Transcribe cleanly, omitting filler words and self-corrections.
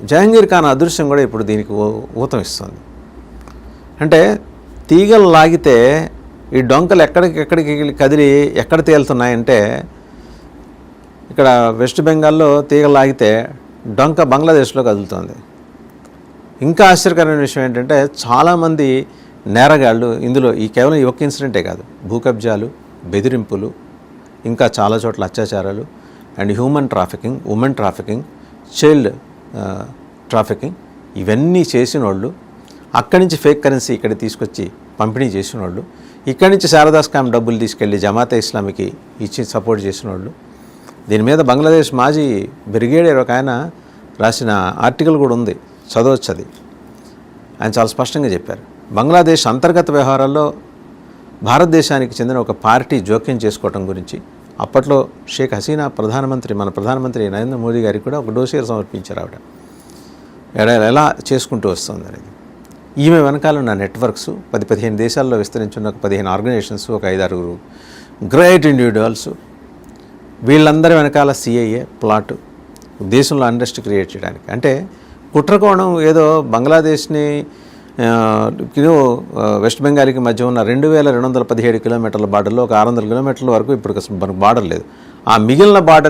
జహంగీర్ ఖాన్ అదృశ్యం కూడా ఇప్పుడు దీనికి ఊతం ఇస్తుంది. అంటే తీగలు లాగితే ఈ డొంకలు ఎక్కడికి కదిలి ఎక్కడ తేలుతున్నాయంటే, ఇక్కడ వెస్ట్ బెంగాల్లో తీగలు లాగితే డొంక బంగ్లాదేశ్లో కదులుతుంది. ఇంకా ఆశ్చర్యకరమైన విషయం ఏంటంటే, చాలామంది నేరగాళ్ళు ఇందులో కేవలం ఈ ఒక్క ఇన్సిడెంటే కాదు, భూకబ్జాలు, బెదిరింపులు, ఇంకా చాలా చోట్ల అత్యాచారాలు and human trafficking, women trafficking, child trafficking ఇవన్నీ చేసిన వాళ్ళు, అక్కడి నుంచి ఫేక్ కరెన్సీ ఇక్కడ తీసుకొచ్చి పంపిణీ చేసిన వాళ్ళు, ఇక్కడి నుంచి శారదా స్కామ్ డబ్బులు తీసుకెళ్ళి జమాతే ఇస్లామీకి ఇచ్చి సపోర్ట్ చేసిన వాళ్ళు. దీని మీద బంగ్లాదేశ్ మాజీ బ్రిగేడియర్ ఒక ఆయన రాసిన ఆర్టికల్ కూడా ఉంది, చదవచ్చు అది. ఆయన చాలా స్పష్టంగా చెప్పారు, బంగ్లాదేశ్ అంతర్గత వ్యవహారాల్లో భారతదేశానికి చెందిన ఒక పార్టీ జోక్యం చేసుకోవటం గురించి. అప్పట్లో షేక్ హసీనా మన ప్రధానమంత్రి నరేంద్ర మోదీ గారికి కూడా ఒక డోసియర్ సమర్పించారు ఆవిడ, ఎలా చేసుకుంటూ వస్తుంది అనేది. ఈమె వెనకాల ఉన్న నెట్వర్క్స్ 10-15 దేశాల్లో విస్తరించున్న ఒక 15 ఆర్గనైజేషన్స్, ఒక 5-6 గ్రేట్ ఇండివిజువల్స్, వీళ్ళందరి వెనకాల సిఐఏ ప్లాట్ దేశంలో అన్రెస్ట్ క్రియేట్ చేయడానికి. అంటే కుట్రకోణం ఏదో బంగ్లాదేశ్ని వెస్ట్ బెంగాల్కి మధ్య ఉన్న 2217 కిలోమీటర్ల బార్డర్లో ఒక 600 కిలోమీటర్ల వరకు ఇప్పుడు మనకు బార్డర్ లేదు. ఆ మిగిలిన బార్డర్